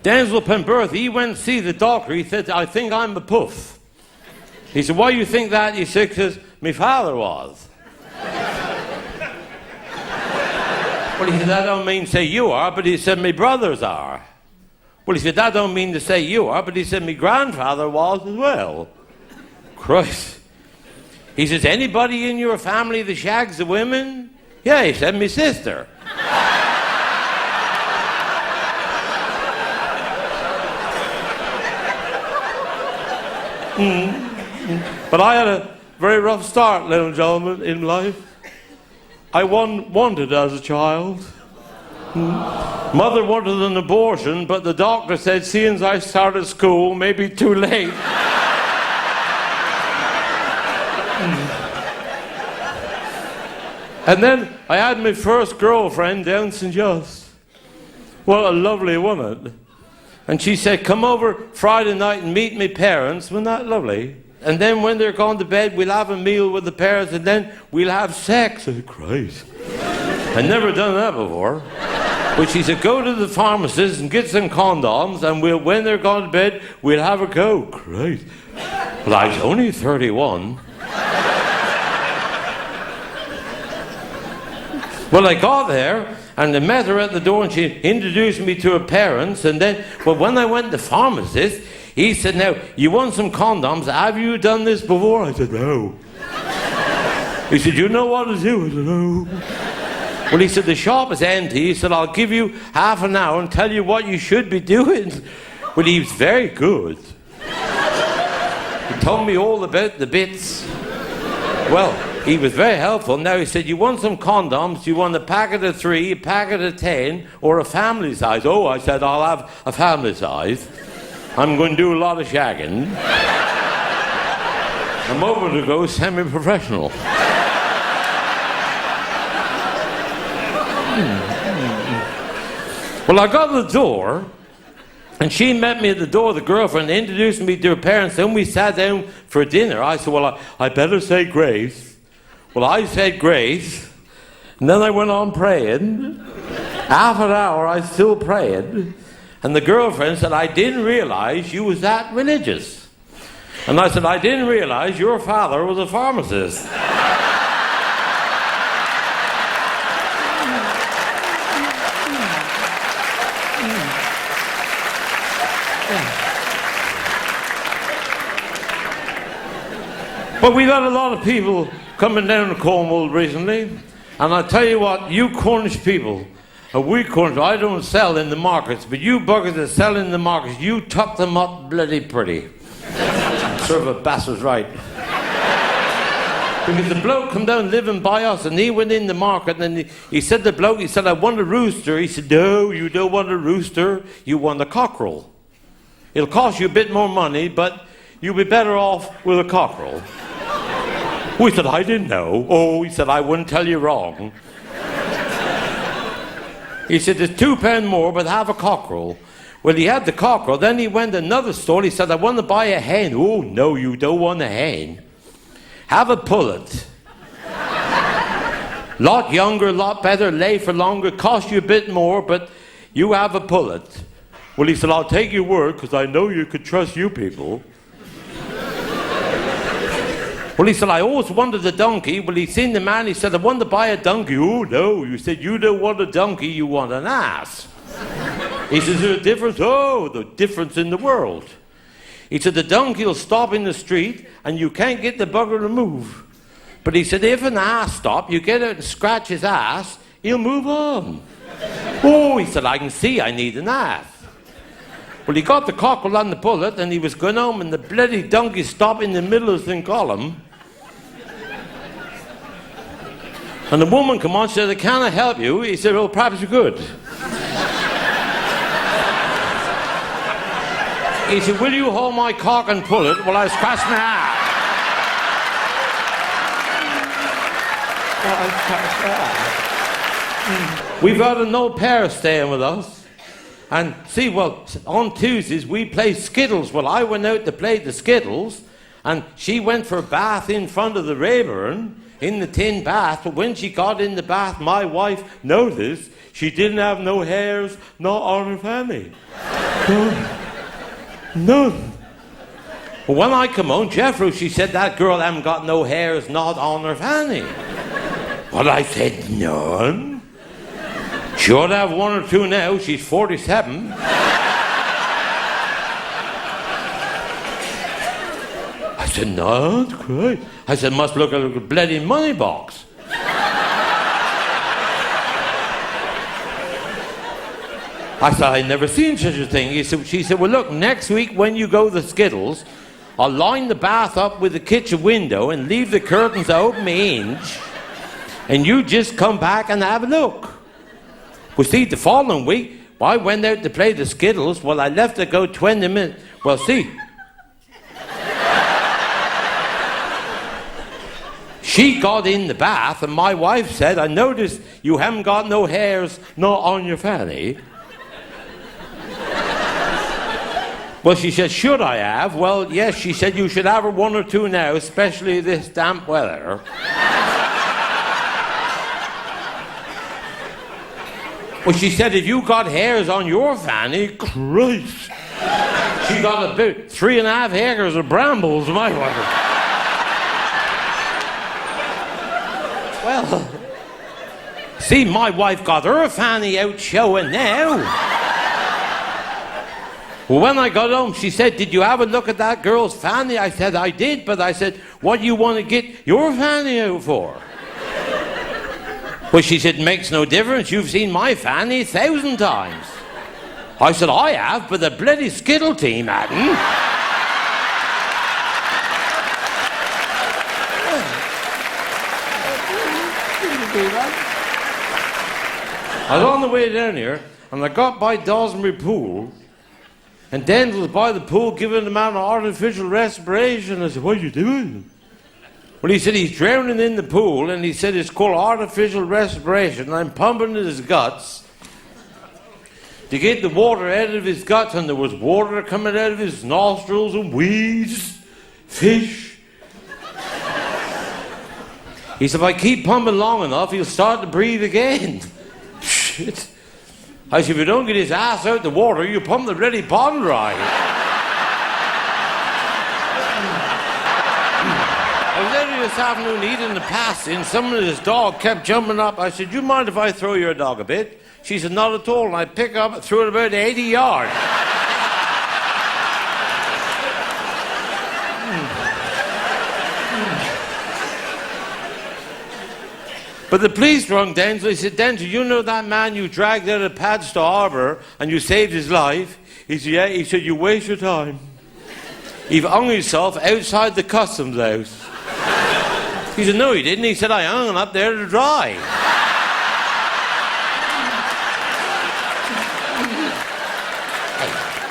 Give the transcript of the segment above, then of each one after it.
Denzil Penberthy, he went to see the doctor. He said, I think I'm a puff. He said, why do you think that? He said, because my father was. Well, he said, that don't mean to say you are, but he said, my brothers are. Well, he said, that don't mean to say you are, but he said, my grandfather was as well. Christ. He says, anybody in your family that shags the women? Yeah, he said, my sister. But I had a very rough start, ladies and gentlemen, in life. I wanted as a child. Mother wanted an abortion, but the doctor said, seeing as I started school, maybe too late. And then I had my first girlfriend down St. Just. Well, a lovely woman. And she said, come over Friday night and meet my parents. Wasn't that lovely? And then when they're gone to bed, we'll have a meal with the parents, and then we'll have sex. I said, Christ. I'd never done that before. But she said, go to the pharmacist and get some condoms, and when they're gone to bed, we'll have a go. Christ. Well, I was only 31. Well, I got there, and I met her at the door, and she introduced me to her parents, and then, well, when I went to the pharmacist, he said, now, you want some condoms? Have you done this before? I said, no. He said, you know what to do? I said, no. Well, he said, the shop is empty. He said, I'll give you half an hour and tell you what you should be doing. Well, he was very good. He told me all about the bits. Well, he was very helpful. Now, he said, you want some condoms? You want a packet of 3, a packet of 10, or a family size? Oh, I said, I'll have a family size. I'm going to do a lot of shagging. I'm over to go semi-professional. Well, I got to the door, and she met me at the door, the girlfriend, introduced me to her parents. Then we sat down for dinner. I said, well, I better say grace. Well, I said grace, and then I went on praying. Half an hour, I still prayed. And the girlfriend said, I didn't realize you was that religious. And I said, I didn't realize your father was a pharmacist. But we've had a lot of people coming down to Cornwall recently, and I tell you what, you Cornish people, we Cornish, I don't sell in the markets, but you buggers that sell in the markets, you tuck them up bloody pretty. Serve a bastard's right. Because the bloke come down living by us, and he went in the market, and he said to the bloke, he said, I want a rooster. He said, no, you don't want a rooster, you want a cockerel. It'll cost you a bit more money, but you'll be better off with a cockerel. We said, I didn't know. Oh, he said, I wouldn't tell you wrong. He said, there's £2 more, but have a cockerel. Well, he had the cockerel. Then he went to another store. He said, I want to buy a hen. Oh, no, you don't want a hen. Have a pullet. Lot younger, lot better, lay for longer, cost you a bit more, but you have a pullet. Well, he said, I'll take your word, because I know you could trust you people. Well, he said, I always wanted a donkey. Well, he seen the man, he said, I want to buy a donkey. Oh, no, you said, you don't want a donkey, you want an ass. He says, is there a difference? Oh, the difference in the world. He said, the donkey will stop in the street, and you can't get the bugger to move. But he said, if an ass stops, you get out and scratch his ass, he'll move on. Oh, he said, I can see I need an ass. Well, he got the cockerel on the pullet, and he was going home, and the bloody donkey stopped in the middle of St. Column. And the woman come on, she said, can I help you? He said, well, perhaps you could. He said, will you hold my cock and pull it while I scratch my ass? We've had an old pair staying with us. And see, well, on Tuesdays we play skittles. Well, I went out to play the skittles, and she went for a bath in front of the Rayburn, in the tin bath. But when she got in the bath, my wife noticed she didn't have no hairs, not on her fanny. None. But when I come home, Jethro, she said, that girl haven't got no hairs, not on her fanny. But I said, none. She ought to have one or two now. She's 47. I said, no, that's great. I said, must look like a bloody money box. I said, I'd never seen such a thing. She said, well, look, next week when you go to the Skittles, I'll line the bath up with the kitchen window and leave the curtains open an inch, and you just come back and have a look. Well, see, the following week, I went out to play the Skittles. Well, I left to go 20 minutes. Well, see, she got in the bath, and my wife said, I noticed you haven't got no hairs, not on your fanny. Well, she said, should I have? Well, yes, she said, you should have one or two now, especially this damp weather. Well, she said, if you got hairs on your fanny, Christ. She got about 3.5 acres of brambles, my wife. Well, see, my wife got her fanny out showing now. Well, when I got home, she said, did you have a look at that girl's fanny? I said, I did, but I said, what do you want to get your fanny out for? Well, she said, makes no difference. You've seen my fanny 1,000 times. I said, I have, but the bloody Skittle team hadn't. I was on the way down here, and I got by Dawsonbury Pool, and Denzil was by the pool giving the man an artificial respiration. I said, what are you doing? Well, he said, he's drowning in the pool, and he said, it's called artificial respiration. I'm pumping his guts to get the water out of his guts, and there was water coming out of his nostrils, and weeds, fish. He said, if I keep pumping long enough, he'll start to breathe again. Shit. I said, if you don't get his ass out the water, you pump the bloody pond dry. I was out here this afternoon eating the pasty, and someone and his dog kept jumping up. I said, do you mind if I throw your dog a bit? She said, not at all. And I picked up and threw it about 80 yards. But the police rung Denzil. He said, Denzil, you know that man you dragged out of Padstow Harbour and you saved his life? He said, yeah. He said, you waste your time. He hung himself outside the customs house. He said, no, he didn't. He said, I hung him up there to dry.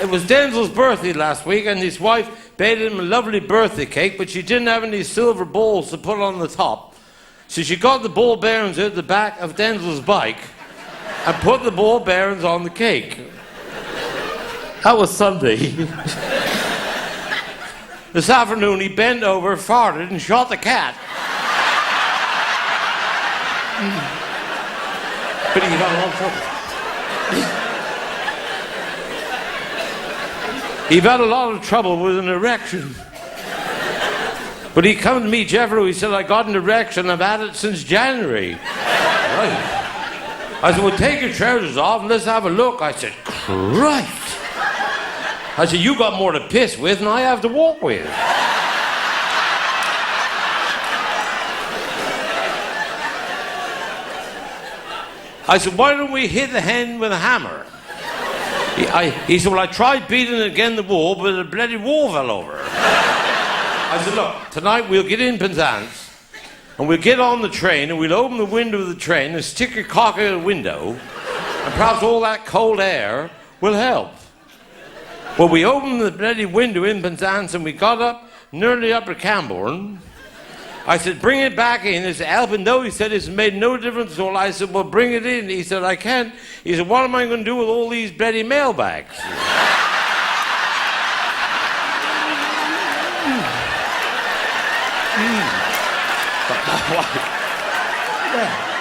It was Denzil's birthday last week, and his wife baked him a lovely birthday cake, but she didn't have any silver bowls to put on the top. So she got the ball bearings out the back of Denzil's bike and put the ball bearings on the cake. That was Sunday. This afternoon he bent over, farted, and shot the cat. But he got a lot of trouble. He had a lot of trouble with an erection. But he come to me, Jethro, he said, I got an erection, I've had it since January. Right. I said, well, take your trousers off and let's have a look. I said, Christ. I said, you got more to piss with than I have to walk with. I said, why don't we hit the hen with a hammer? He said, well, I tried beating it against the wall, but the bloody wall fell over. I said, look, tonight we'll get in Penzance, and we'll get on the train, and we'll open the window of the train and stick your cock out the window, and perhaps all that cold air will help. Well, we opened the bloody window in Penzance, and we got up nearly up to Camborne. I said, bring it back in. He said, helping? No, he said, it's made no difference at all. I said, well, bring it in. He said, I can't. He said, what am I going to do with all these bloody mailbags? But my wife, yeah.